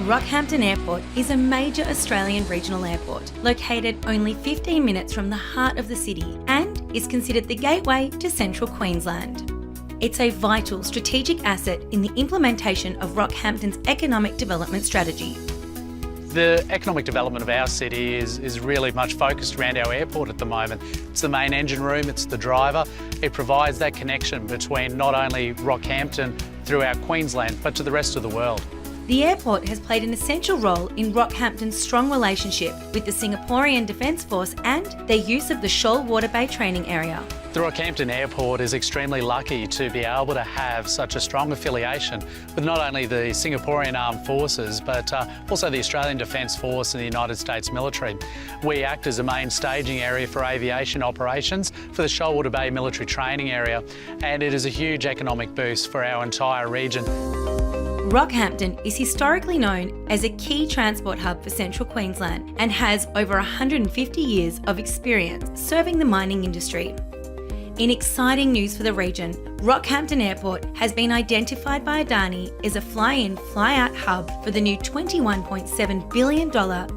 Rockhampton Airport is a major Australian regional airport, located only 15 minutes from the heart of the city and is considered the gateway to central Queensland. It's a vital strategic asset in the implementation of Rockhampton's economic development strategy. The economic development of our city is really much focused around our airport at the moment. It's the main engine room, it's the driver. It provides that connection between not only Rockhampton throughout Queensland, but to the rest of the world. The airport has played an essential role in Rockhampton's strong relationship with the Singaporean Defence Force and their use of the Shoal Water Bay training area. The Rockhampton Airport is extremely lucky to be able to have such a strong affiliation with not only the Singaporean Armed Forces, but also the Australian Defence Force and the United States military. We act as a main staging area for aviation operations for the Shoal Water Bay military training area, and it is a huge economic boost for our entire region. Rockhampton is historically known as a key transport hub for central Queensland and has over 150 years of experience serving the mining industry. In exciting news for the region, Rockhampton Airport has been identified by Adani as a fly-in, fly-out hub for the new $21.7 billion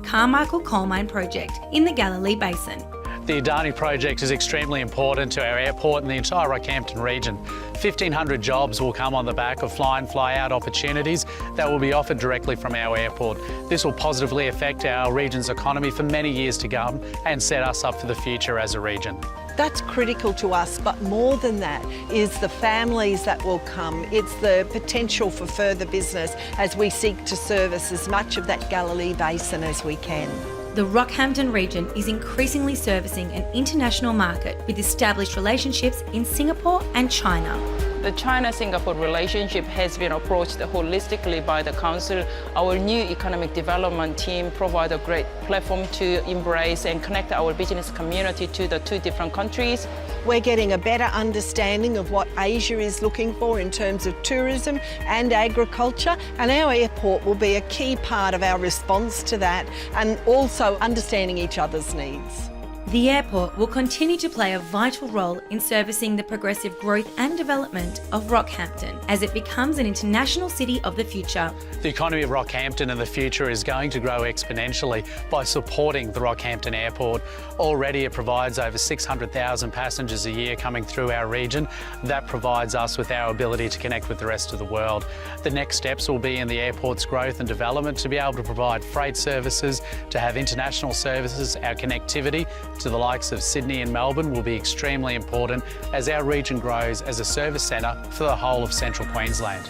Carmichael coal mine project in the Galilee Basin. The Adani project is extremely important to our airport and the entire Rockhampton region. 1,500 jobs will come on the back of fly-in, fly-out opportunities that will be offered directly from our airport. This will positively affect our region's economy for many years to come and set us up for the future as a region. That's critical to us, but more than that is the families that will come. It's the potential for further business as we seek to service as much of that Galilee Basin as we can. The Rockhampton region is increasingly servicing an international market with established relationships in Singapore and China. The China-Singapore relationship has been approached holistically by the Council. Our new economic development team provides a great platform to embrace and connect our business community to the two different countries. We're getting a better understanding of what Asia is looking for in terms of tourism and agriculture, and our airport will be a key part of our response to that and also understanding each other's needs. The airport will continue to play a vital role in servicing the progressive growth and development of Rockhampton as it becomes an international city of the future. The economy of Rockhampton in the future is going to grow exponentially by supporting the Rockhampton Airport. Already it provides over 600,000 passengers a year coming through our region. That provides us with our ability to connect with the rest of the world. The next steps will be in the airport's growth and development to be able to provide freight services, to have international services. Our connectivity to the likes of Sydney and Melbourne will be extremely important as our region grows as a service centre for the whole of central Queensland.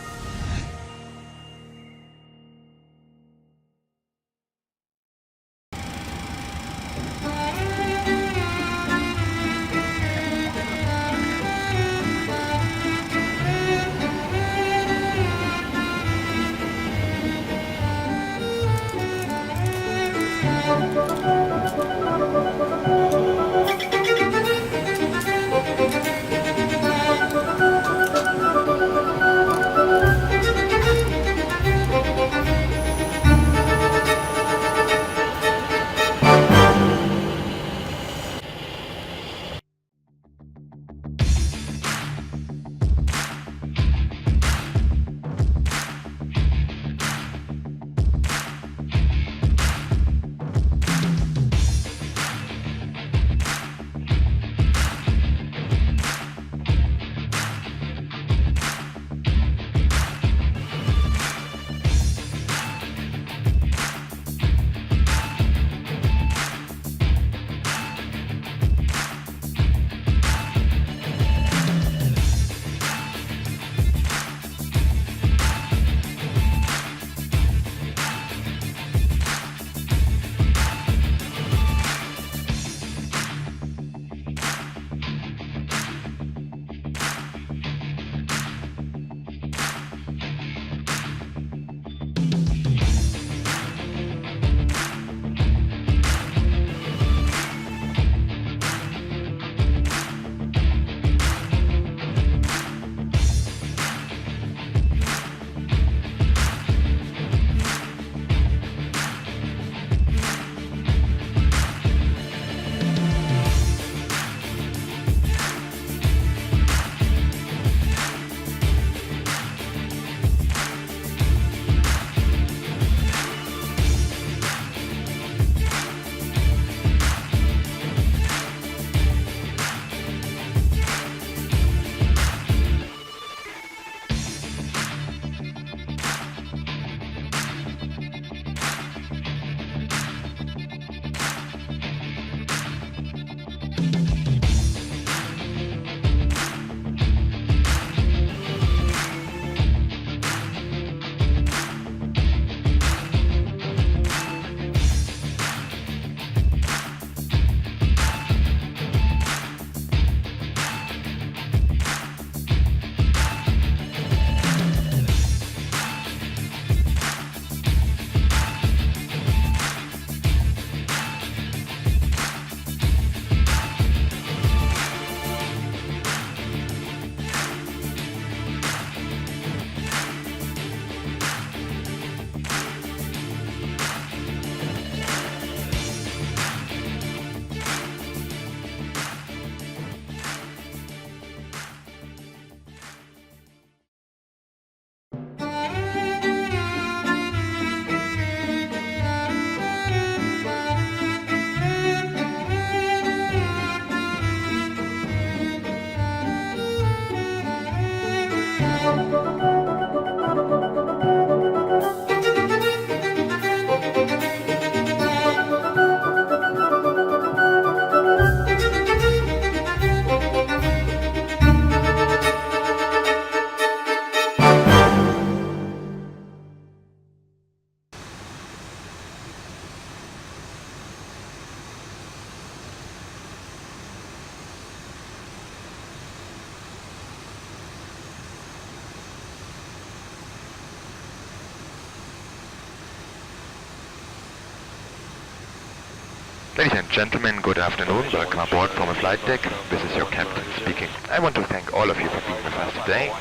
Ladies and gentlemen, good afternoon. Welcome aboard from the flight deck. This is your captain speaking. I want to thank all of you for being with us today.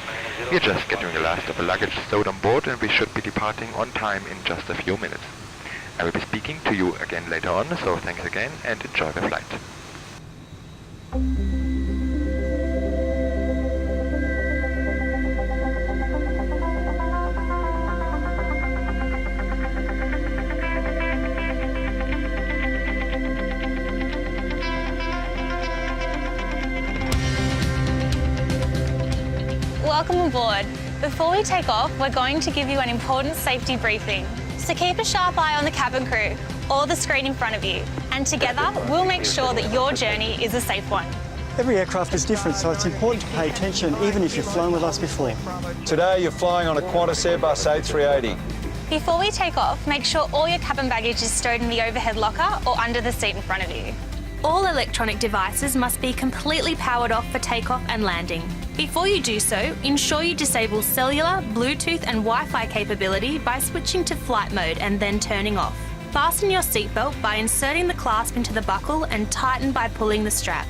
We're just getting the last of the luggage stowed on board and we should be departing on time in just a few minutes. I will be speaking to you again later on, so thanks again and enjoy the flight. Welcome aboard. Before we take off, we're going to give you an important safety briefing. So keep a sharp eye on the cabin crew or the screen in front of you, and together we'll make sure that your journey is a safe one. Every aircraft is different, so it's important to pay attention even if you've flown with us before. Today you're flying on a Qantas Airbus A380. Before we take off, make sure all your cabin baggage is stowed in the overhead locker or under the seat in front of you. All electronic devices must be completely powered off for takeoff and landing. Before you do so, ensure you disable cellular, Bluetooth and Wi-Fi capability by switching to flight mode and then turning off. Fasten your seatbelt by inserting the clasp into the buckle and tighten by pulling the strap.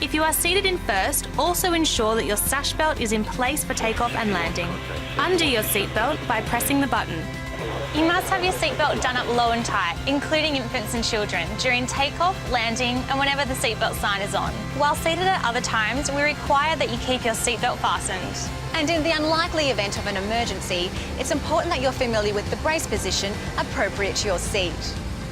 If you are seated in first, also ensure that your sash belt is in place for takeoff and landing. Undo your seatbelt by pressing the button. You must have your seatbelt done up low and tight, including infants and children, during takeoff, landing and whenever the seatbelt sign is on. While seated at other times, we require that you keep your seatbelt fastened. And in the unlikely event of an emergency, it's important that you're familiar with the brace position appropriate to your seat.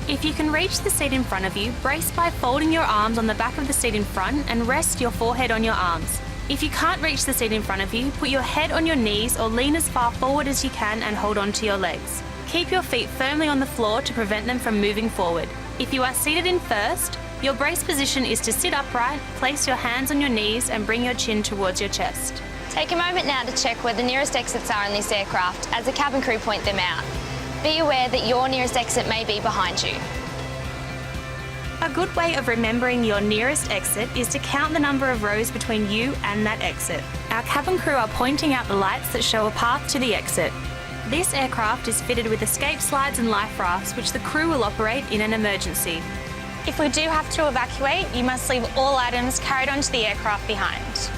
If you can reach the seat in front of you, brace by folding your arms on the back of the seat in front and rest your forehead on your arms. If you can't reach the seat in front of you, put your head on your knees or lean as far forward as you can and hold on to your legs. Keep your feet firmly on the floor to prevent them from moving forward. If you are seated in first, your brace position is to sit upright, place your hands on your knees and bring your chin towards your chest. Take a moment now to check where the nearest exits are in this aircraft as the cabin crew point them out. Be aware that your nearest exit may be behind you. A good way of remembering your nearest exit is to count the number of rows between you and that exit. Our cabin crew are pointing out the lights that show a path to the exit. This aircraft is fitted with escape slides and life rafts which the crew will operate in an emergency. If we do have to evacuate, you must leave all items carried onto the aircraft behind.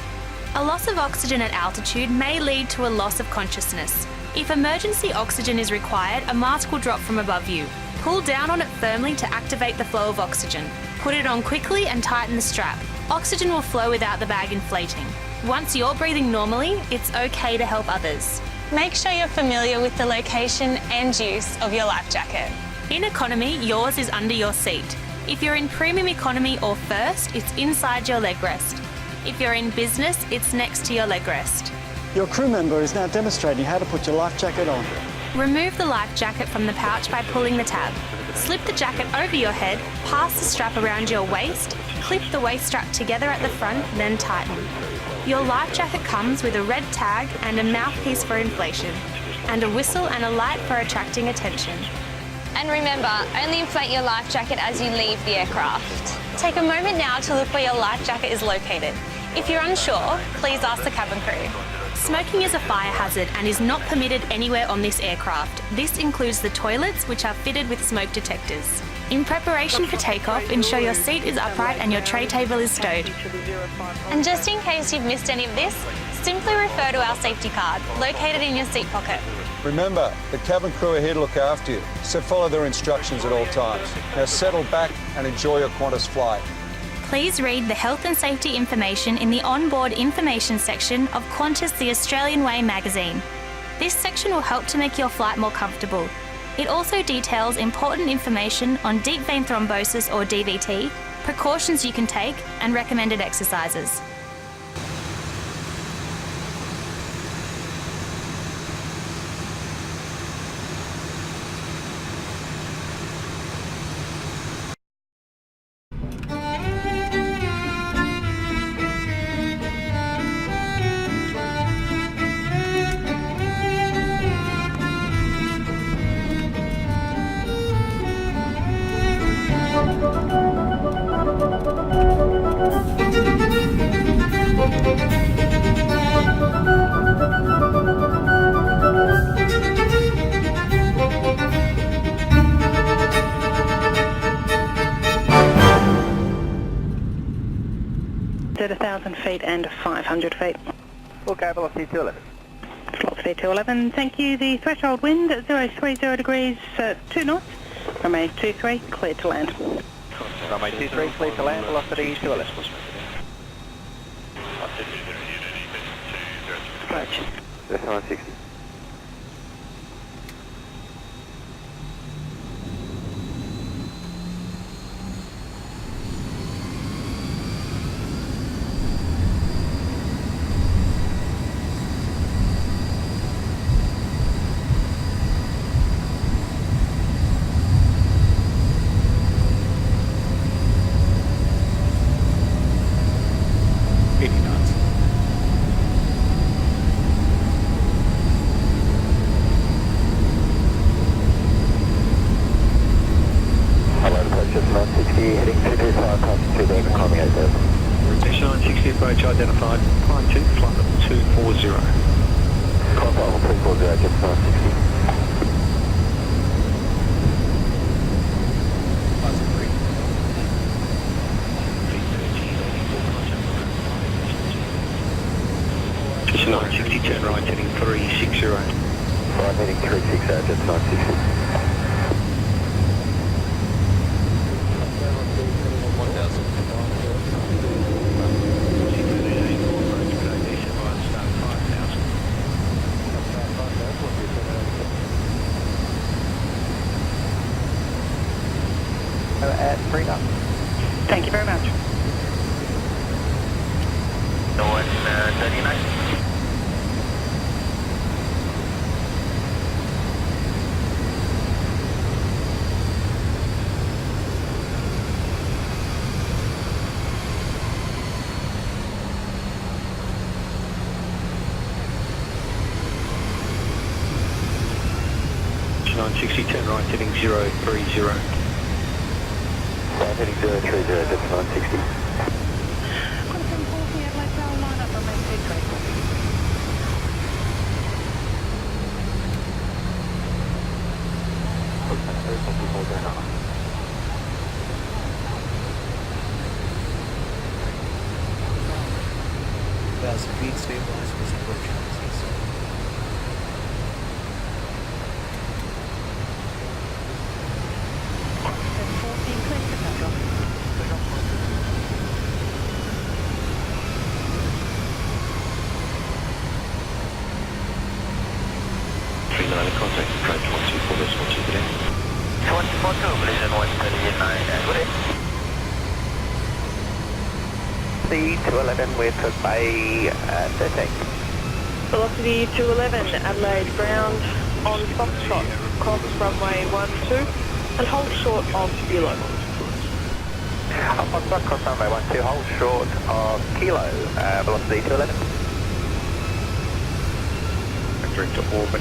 A loss of oxygen at altitude may lead to a loss of consciousness. If emergency oxygen is required, a mask will drop from above you. Pull down on it firmly to activate the flow of oxygen. Put it on quickly and tighten the strap. Oxygen will flow without the bag inflating. Once you're breathing normally, it's okay to help others. Make sure you're familiar with the location and use of your life jacket. In economy, yours is under your seat. If you're in premium economy or first, it's inside your leg rest. If you're in business, it's next to your leg rest. Your crew member is now demonstrating how to put your life jacket on. Remove the life jacket from the pouch by pulling the tab. Slip the jacket over your head, pass the strap around your waist, clip the waist strap together at the front, then tighten. Your life jacket comes with a red tag and a mouthpiece for inflation, and a whistle and a light for attracting attention. And remember, only inflate your life jacket as you leave the aircraft. Take a moment now to look where your life jacket is located. If you're unsure, please ask the cabin crew. Smoking is a fire hazard and is not permitted anywhere on this aircraft. This includes the toilets, which are fitted with smoke detectors. In preparation for takeoff, ensure your seat is upright and your tray table is stowed. And just in case you've missed any of this, simply refer to our safety card, located in your seat pocket. Remember, the cabin crew are here to look after you, so follow their instructions at all times. Now settle back and enjoy your Qantas flight. Please read the health and safety information in the onboard information section of Qantas The Australian Way magazine. This section will help to make your flight more comfortable. It also details important information on deep vein thrombosis or DVT, precautions you can take, and recommended exercises. At 1,000 feet and 500 feet. Okay, velocity 211. Velocity 211, thank you. The threshold wind at 030 degrees, 2 knots. Runway 23, cleared to land. Runway 23, cleared to land, velocity 211. Approach. That's 160. heading 225, climb 2 there, climbing 8000. Rotation 960 approach identified, climb 2, flight level 240. Climb level 240, just 960. Just 960, turn right, heading 360. Right, heading 360, just 960. At 3 knots. Thank you very much. No one, 39. Just 960, turn right, heading 030. Right, heading 030, that's 960. Speed stabilized was approaching. Contact approach 124, that's 124 today. 142, collision 139, and good day. C211 with Bay 13. Velocity 211, Adelaide ground on Foxtrot, cross runway 12. And hold short of Kilo. Up on front, cross runway 12, hold short of Kilo, velocity 211. Direct to Auburn.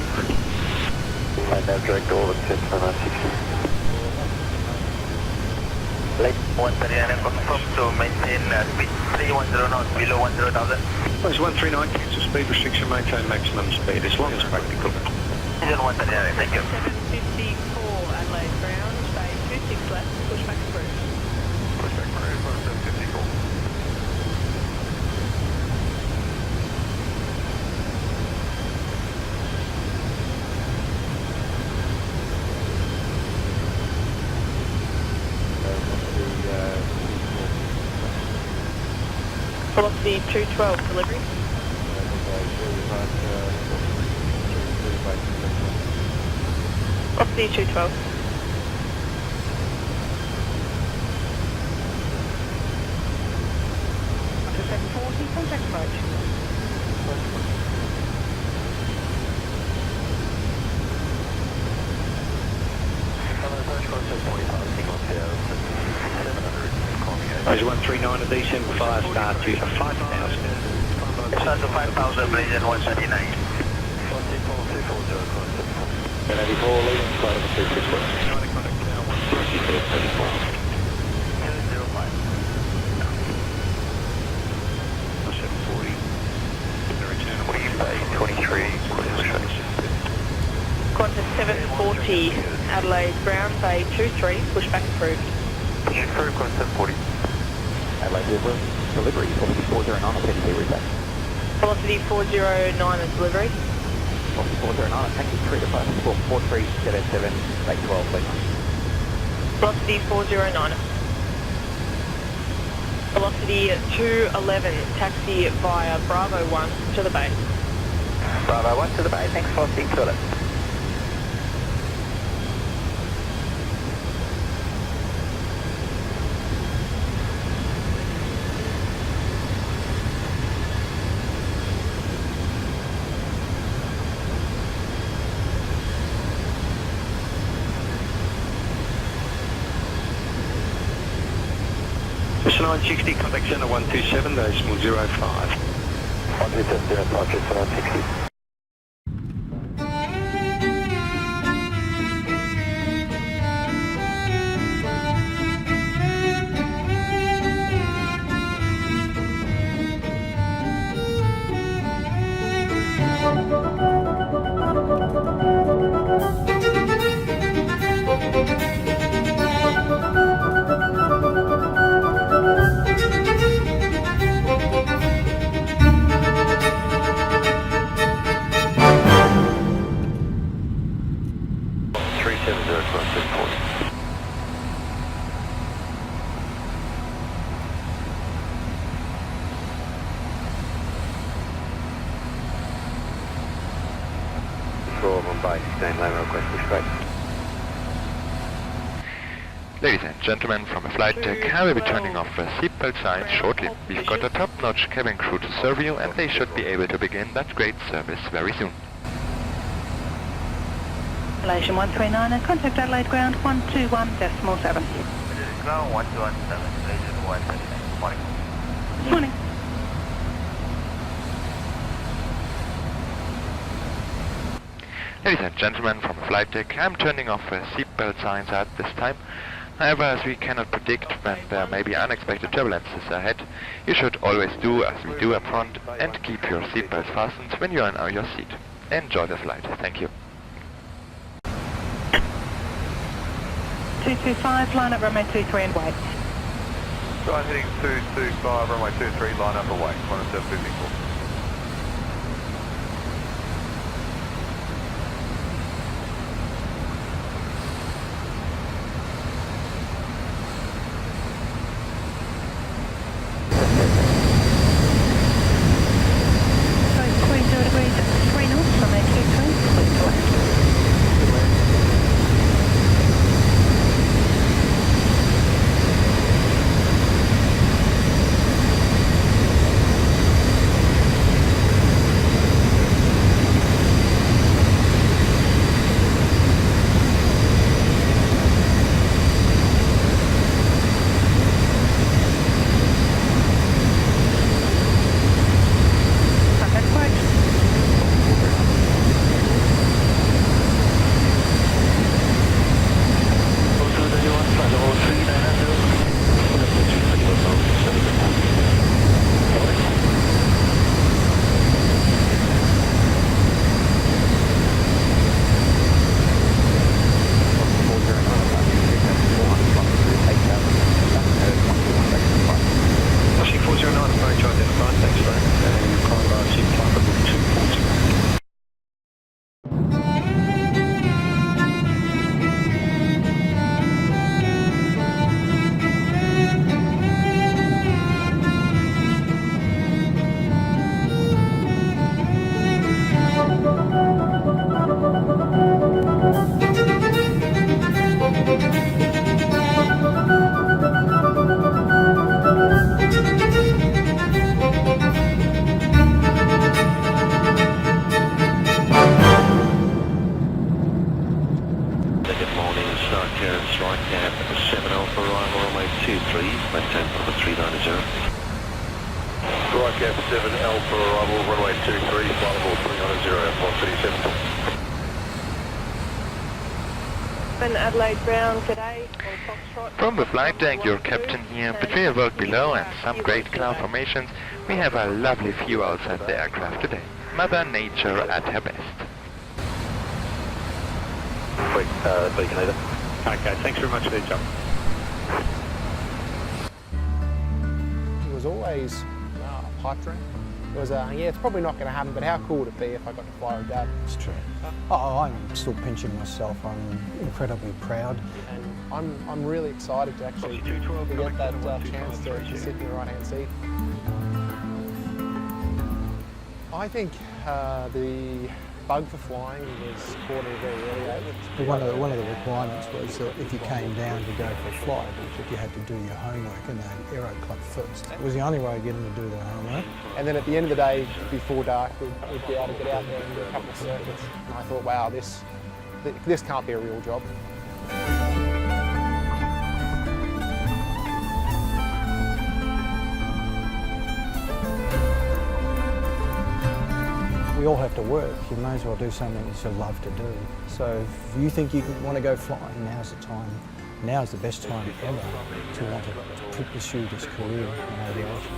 And now direct to Auburn, 960. Late 139, confirm to maintain speed 310 knots, below 10,000. There's 139, cancel speed restriction, maintain maximum speed as long as practical. 139, thank you. 754 Adelaide ground, stay 26 left, push back through. Push back through, 754. Velocity 212 delivery. Velocity 212. Up to 740, contact approach. Those 139 of December 5 start to 5,000. Start to 5,000, please, and 139. 74 leading flight of 264. 23, Qantas 740 Adelaide ground, bay 23, push back approved. pushing through, Qantas 740. Adelaide River, delivery, velocity 409, I'll take you back. Velocity 409 is delivery. Velocity 409, taxi 3 to 5, 4377, late 12, please. Velocity 409. Velocity 211, taxi via Bravo 1 to the bay. Bravo 1 to the bay, thanks, velocity 211. It's 960, contact centre 127, decimal 05. 127, project 960. Ladies and gentlemen, from a flight deck, I will be turning off the seatbelt signs shortly. We've got a top-notch cabin crew to serve you, and they should be able to begin that great service very soon. Malaysian 139 and contact Adelaide ground 121.7. Ground 117, Malaysian 139. Morning. Morning. Ladies and gentlemen, from a flight deck, I'm turning off the seatbelt signs at this time. However, as we cannot predict when there may be unexpected turbulences ahead, you should always do as we do up front and keep your seatbelts fastened when you are in your seat. Enjoy the flight. Thank you. 225, line up runway 23 and wait. Right, heading 225, runway 23, line up and wait. 174. flight cap 7 Alpha arrival runway 23, maintain Papa 390. Flight cap 7 Alpha arrival runway 23, flight level 390, 137. Adelaide Brown today. From the flight deck, your captain here. Between Ybtl below and some great cloud formations, we have a lovely view outside the aircraft today. Mother Nature at her best. Quick, beacon leader. Okay, thanks very much for the jump. It was always a pipe dream. It was yeah, it's probably not going to happen, but how cool would it be if I got to fly with Dad? It's true. Oh, I'm still pinching myself. I'm incredibly proud. And I'm really excited to actually get that chance to sit in the right-hand seat. I think the bug for flying was caught at a very early age. One of the requirements was that if you came down to go for a flight, that you had to do your homework in the Aero Club first. It was the only way of getting to do their homework. And then at the end of the day, before dark, we'd be able to get out there and do a couple of circuits. And I thought, wow, this can't be a real job. We all have to work. You may as well do something that you love to do. So if you think you want to go flying, now's the time. Now's the best time ever to want to pursue this career in aviation.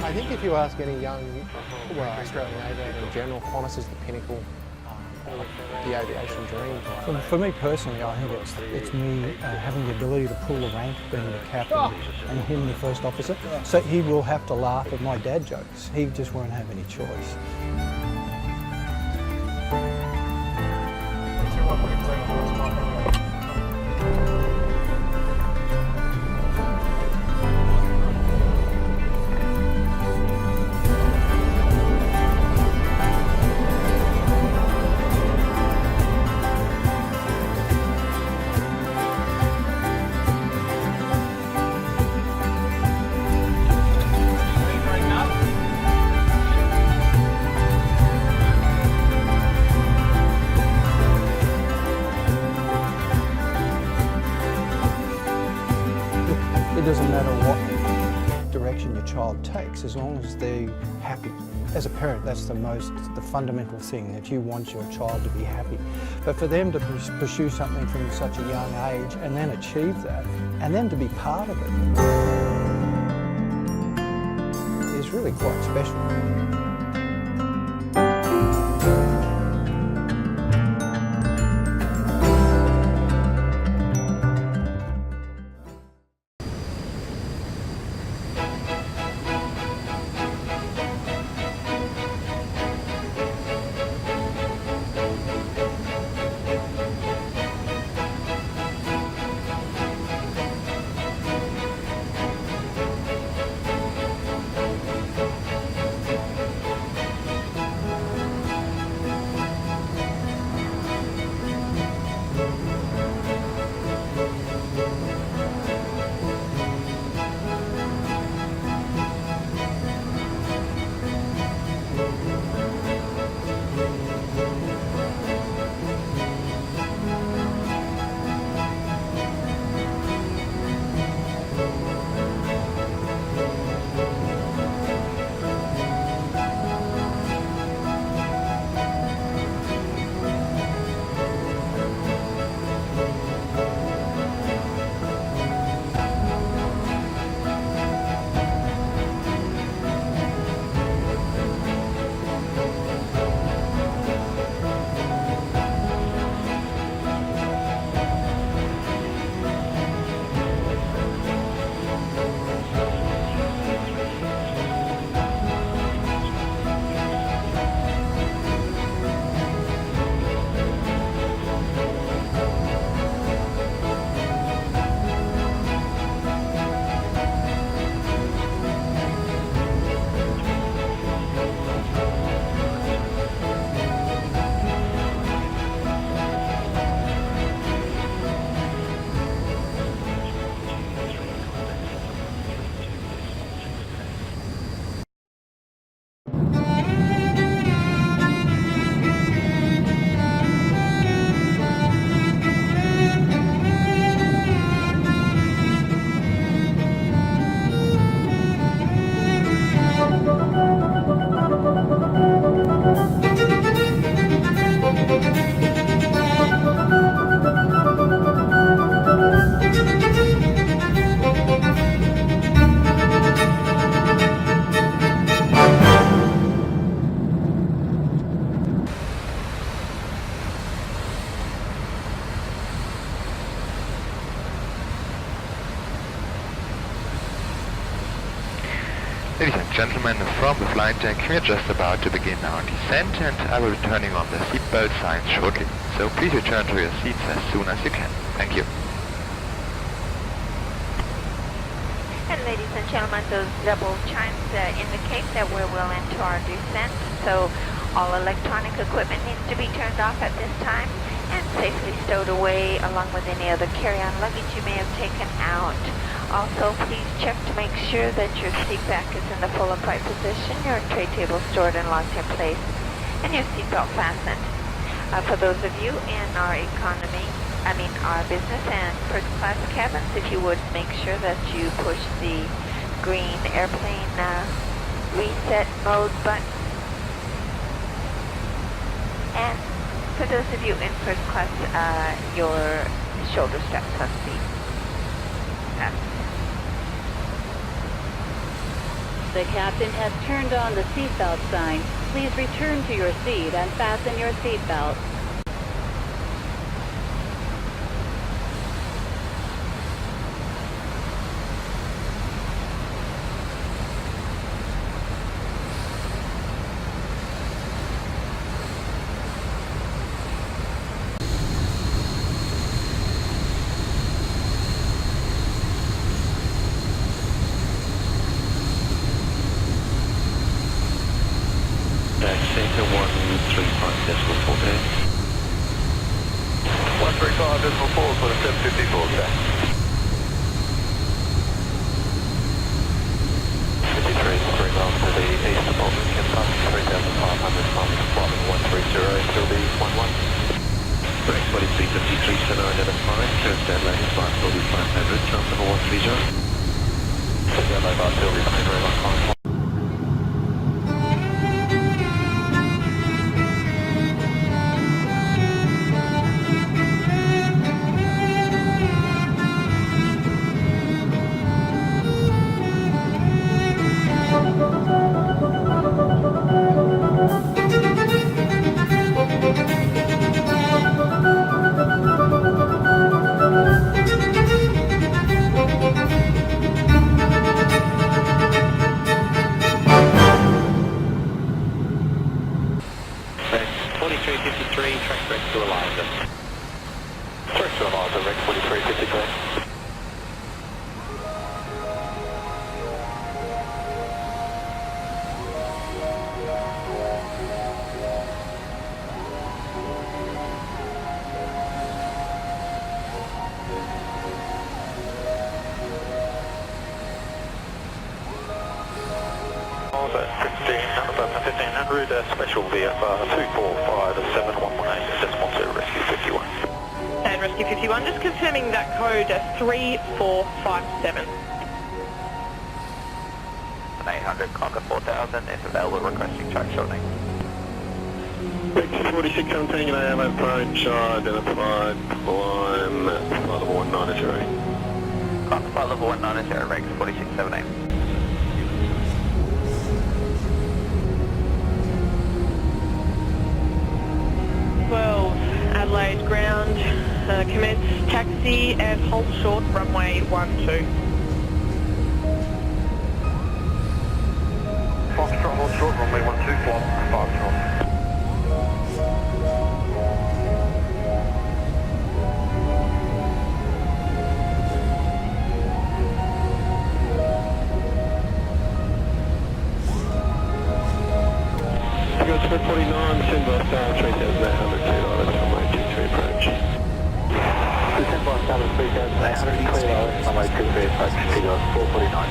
I think if you ask any young Australian aviator in general, Qantas is the pinnacle of the aviation dream. For me personally, I think it's me having the ability to pull the rank, being the captain, and him the first officer. So he will have to laugh at my dad jokes. He just won't have any choice. It doesn't matter what direction your child takes, as long as they're happy. As a parent, that's the fundamental thing, that you want your child to be happy. But for them to pursue something from such a young age and then achieve that, and then to be part of it, is really quite special. Ladies and gentlemen, from the flight deck, we are just about to begin our descent and I will be turning on the seatbelt signs shortly. So please return to your seats as soon as you can. Thank you. And ladies and gentlemen, those double chimes indicate that we're well into our descent. So all electronic equipment needs to be turned off at this time and safely stowed away along with any other carry-on luggage you may have taken out. Also, please check to make sure that your seat back is in the full upright position, your tray table stored and locked in place, and your seatbelt fastened. For those of you in our our business and first class cabins, if you would make sure that you push the green airplane reset mode button. And for those of you in first class, your shoulder straps must be fastened. The captain has turned on the seatbelt sign. Please return to your seat and fasten your seatbelt. Center 135.4 there. 135.4 for the 754 today. 53 miles to the east of Bolton, Kempton, 3,500 miles to flight 130 till the 11. Break 4353, center identified, curve down latest flight 4500, chance number 130. Down low by till the very long time. About 1500, special VFR 2457118, decimal to rescue 51. And rescue 51, just confirming that code 3457. 800, Conquer 4000, if available, requesting track shortening. 4617, I am approach, identified, climb, flight level 190. Conquer flight level 190, Rex 4678. 12 Adelaide ground, commence taxi and hold short runway 12. Foxtrot, hold short, runway 12, flop, 5 knots. Square 49, send by star 3800, 2 runway 23 approach. Send by star 3800, runway 23 approach, 449.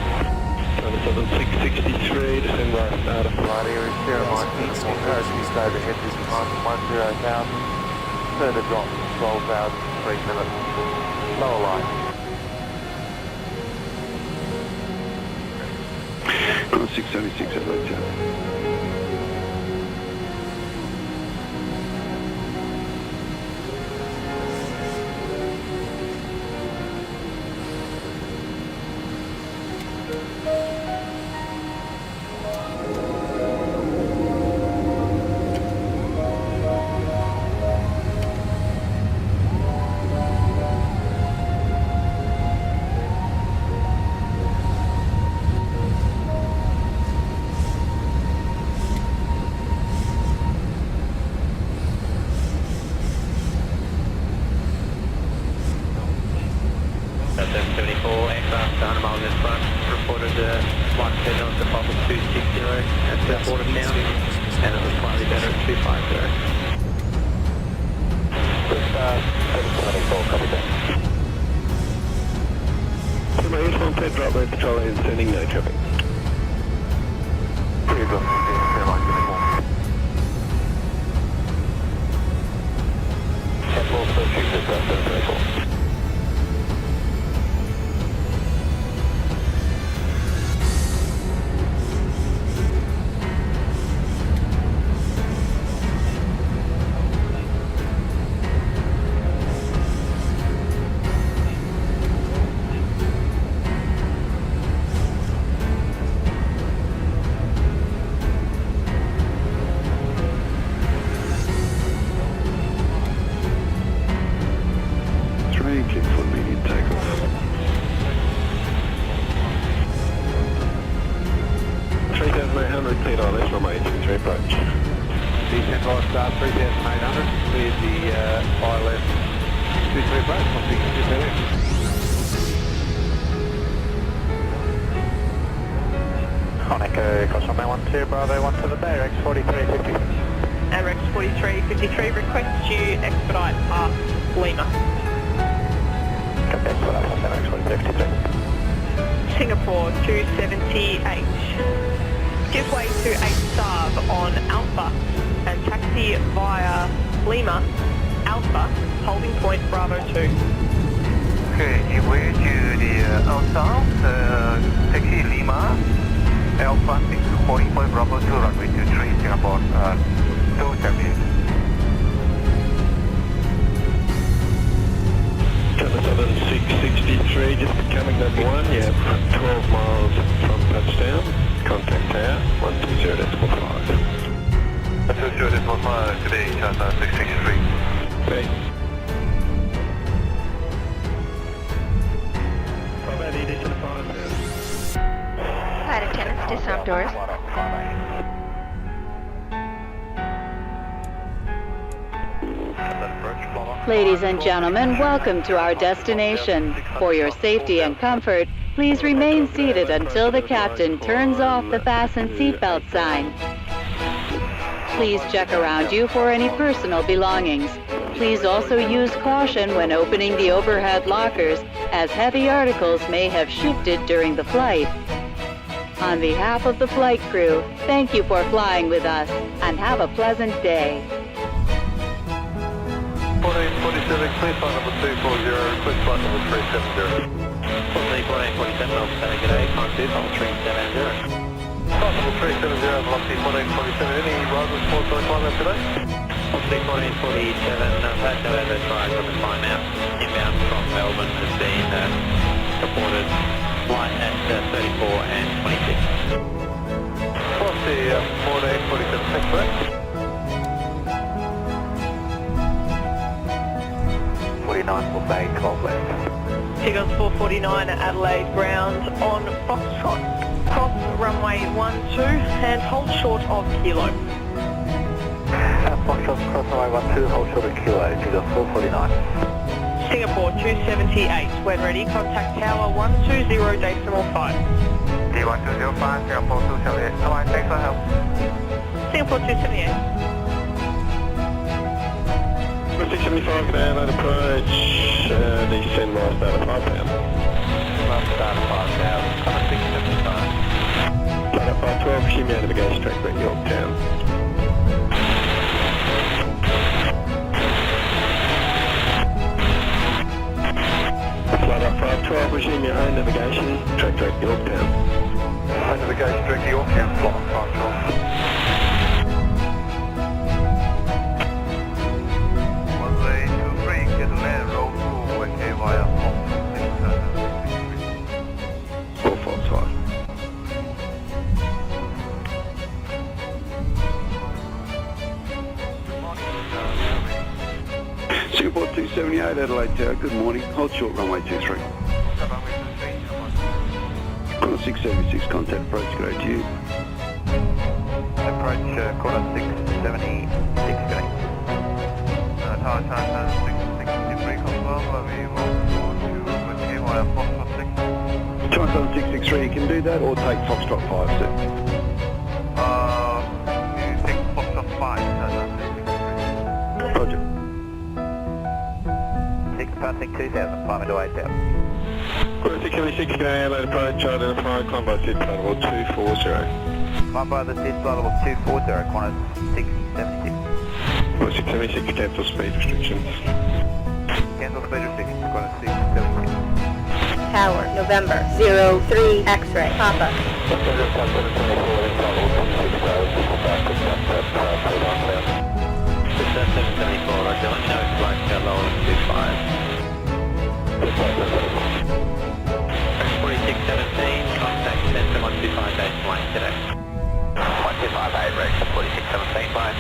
7663, descend by star to flight area 0 miles, parachute overhead, this is 10,000, further drop 12,000, 3 minutes, lower line. 676 Adelaide Tower. 100 miles in front, reported flight schedule at the top of 260 at the border town, and it was slightly better at 250. 774, copy that. So my uniform Ted drop red patrol is sending no traffic. Here you go. Airline uniform. Temple, so choose this 774. Ybrk 4353 requests you expedite past Lima. Singapore 270H. Give way to 8 Saab on Alpha and taxi via Lima, Alpha, holding point Bravo 2. Okay, give way to the Alpha, taxi Lima, Alpha 6 holding point Bravo 2, runway 23, Singapore 270. Southern 663, just becoming number 1, yeah, 12 miles from touchdown, contact tower, 120.5. 120.5, today, Chata 663. Thanks. Flight attendants, disarm doors. Ladies and gentlemen, welcome to our destination. For your safety and comfort, please remain seated until the captain turns off the fasten seatbelt sign. Please check around you for any personal belongings. Please also use caution when opening the overhead lockers, as heavy articles may have shifted during the flight. On behalf of the flight crew, thank you for flying with us, and have a pleasant day. 1447, clear flight number 240, request flight number 370. 1447, I'll say good day, climb 2, I'll 370. Flight number 370, Velocity 1447, any arrivals for climb out today? Obviously 1447, I've had no adverse rise on the climb out. Inbound from Melbourne has been reported flight at 34 and 26. Velocity 1447, thanks for that. 49 for Bay 12 left. Seagulls 449 at Adelaide ground on Foxtrot. Cross runway 12 and hold short of Kilo. Foxtrot cross runway 12, hold short of Kilo, Seagulls 449. Singapore 278, when ready, contact tower 120.5. D1205, Singapore 278. Alright, thanks for help. Singapore 278. 675, can I have an approach, descend last out of 5 pound. Last start of 5 now, kind of 675. Flight up 512, shimmy out of the gas track at Yorktown. Flight up 512, resume your own navigation, track Yorktown. Own navigation, track Yorktown, flight 512. Singapore 278, Adelaide Tower, good morning. Hold short runway 23. Corner 676, contact approach, good day to you. Approach corner 676, good day. Tower 663, confirm, we will go to KY Foxtrot 6. on 663, you can do that or take Foxtrot 5, sir. You take Foxtrot 5, Roger. 6 passing 2000, climbing to 8000. Quarter 676, can I load approach, identify, climb by seat flight level 240. Climb by the seat flight level 240, Qantas 676. Quarter 676, cancel speed restrictions. Cancel speed restrictions, Qantas 676. Tower, November, 03, X-ray, Papa. Contact Centre 125 base line today. 125 Ybrk, 4617 line.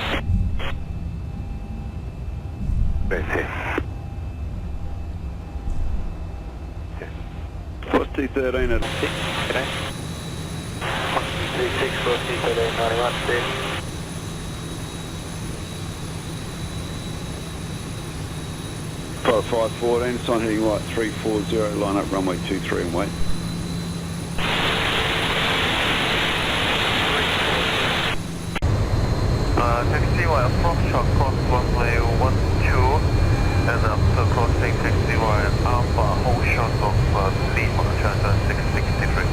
Base here. 4213 at 6, today. 126, 4213, 91, stay. Pilot 514, sign heading right 340, line up runway 23 and wait. Taxi wire Foxtrot cross runway 12 and after crossing taxi wire Alpha, hold shot of Lima, transfer 663.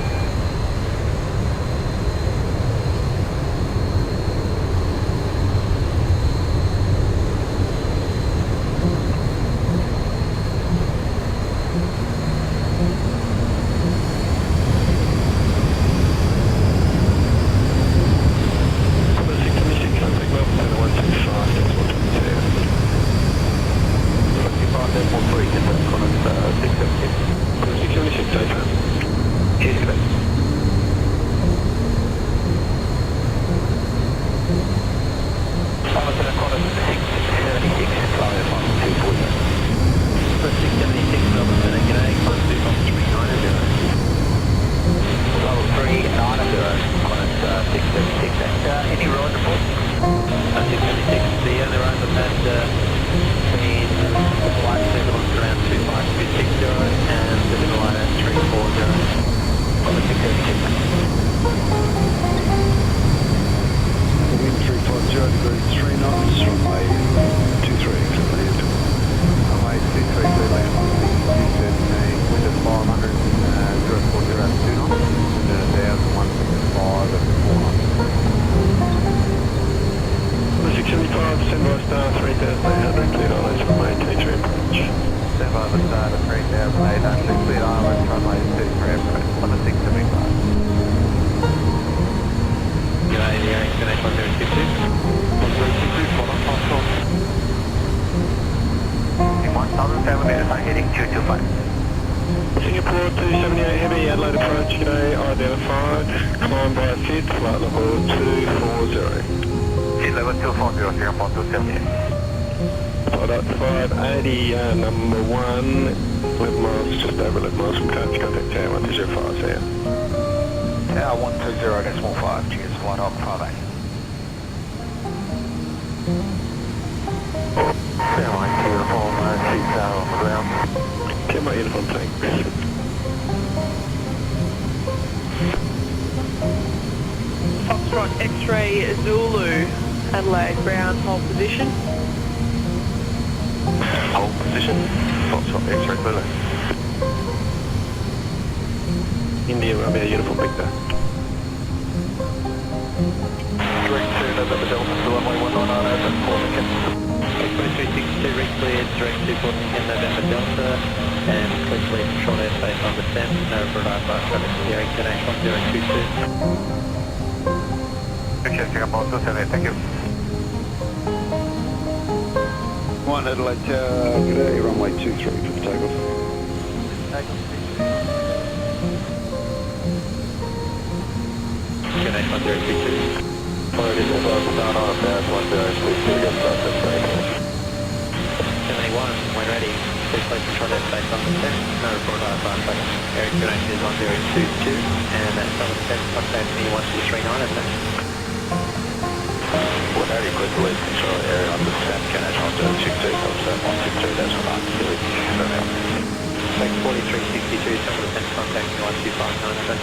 Singapore 278 Heavy, Adelaide approach, g'day, identified, climb by feed, flight level 240. Feed level 240, Singapore 278. Flight up 580, number 1, 11 miles, just over 11 miles from coach, contact tower 1205, see ya. Tower 120.5, cheers, flight up 58. Airline uniform, seats are on the ground. Get my uniform, thanks. Foxtrot X-ray Zulu, Adelaide, ground hold position. Hold position, Foxtrot X-ray Zulu. India Romeo uniform Victor. Direct to November Delta to runway 199 over 4 seconds. 2362 rig cleared, direct to Portland November Delta, and quickly control airspace on descent, no radar flight traffic steering to National 022. Okay, Singapore 278, thank you. 1 Adelaide Tower, g'day, runway 23 for the takeoff. G'day, 1022. Forward is above, down on bad 1022, get started, 71, when ready, please place control airspace on descent, no radar flight traffic. Air connection is 1022, and that's on descent, contact me 1239, and that's 180, quick release control area on descent, National 022, offset 163, that's 5, thanks 4360. 62, some of the centre contacting 1259 over.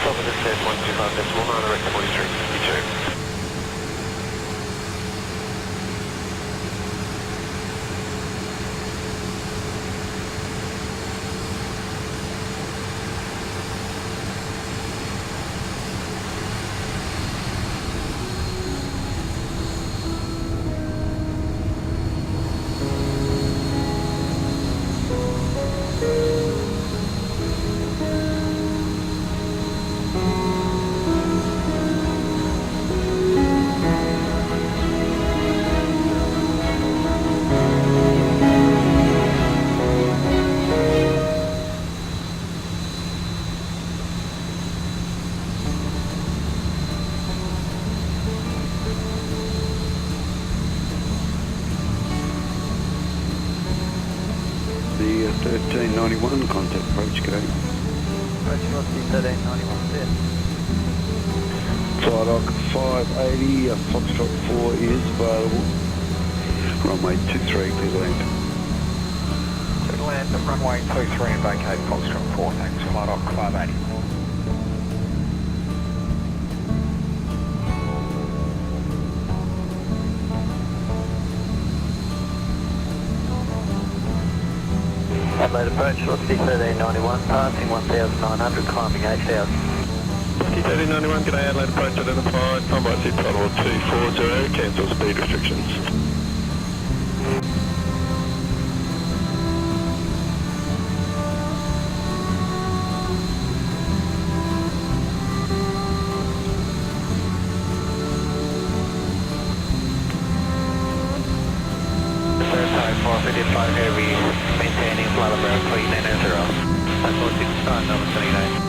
Top of the set, 125.9, direct 4352. The 1391 contact approach code. Approach velocity 1391, set. Flight Dock 580, Foxtrot 4 is available. Runway 23, clear to land. Clear to land at runway 23 and vacate Foxtrot 4, thanks. Flight Dock 580. Adelaide approach, velocity 1391, passing 1,900, climbing 8,000. Velocity 1391, g'day Adelaide approach identified, combat seat total 240, cancel speed restrictions. Heavy, maintaining flight about 390. 546 number 29.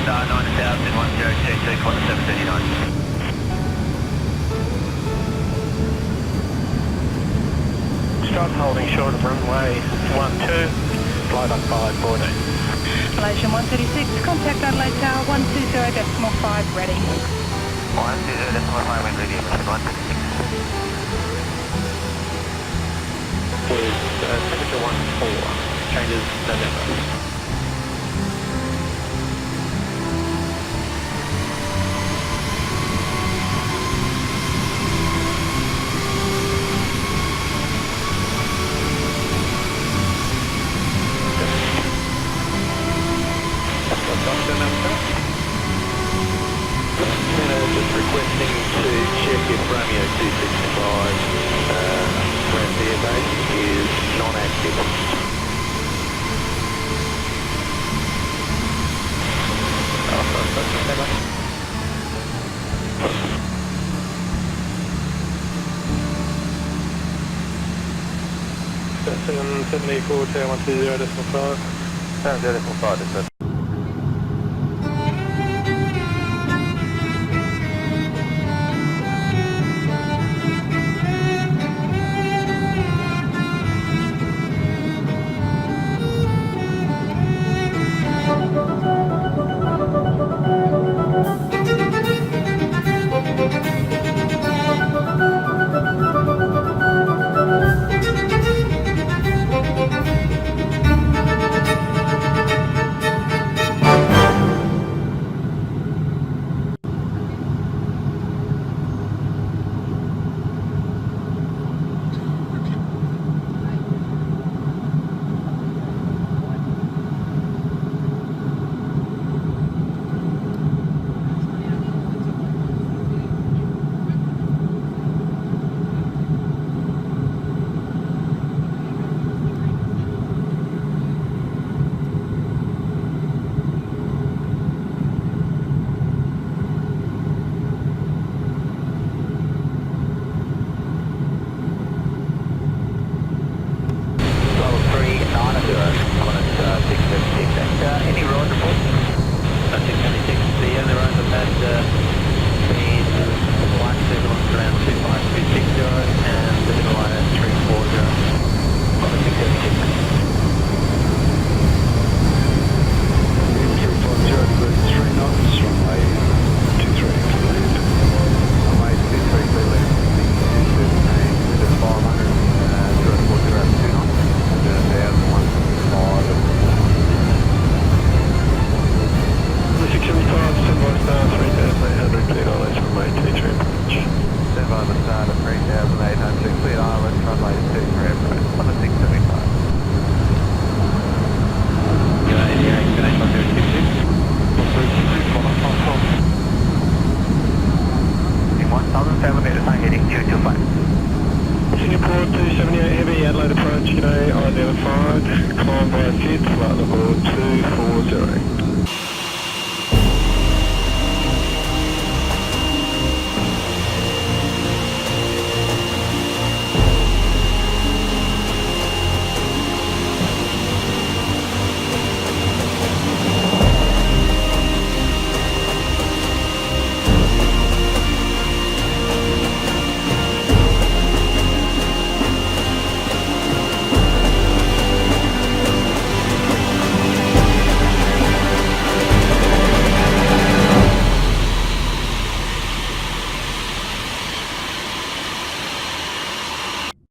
Star 9000, 1022, quarter 739. Start holding short of runway 12, flight on 540. Malaysian 136, contact Adelaide Tower 120.5, ready. 120.5, wind ready, 136. Temperature 14, changes November. Just requesting to check if Romeo 265 Brent airbase is non-active. That's 74, Tower 120.5. 70.5 is it. Tower kids, flight level 240.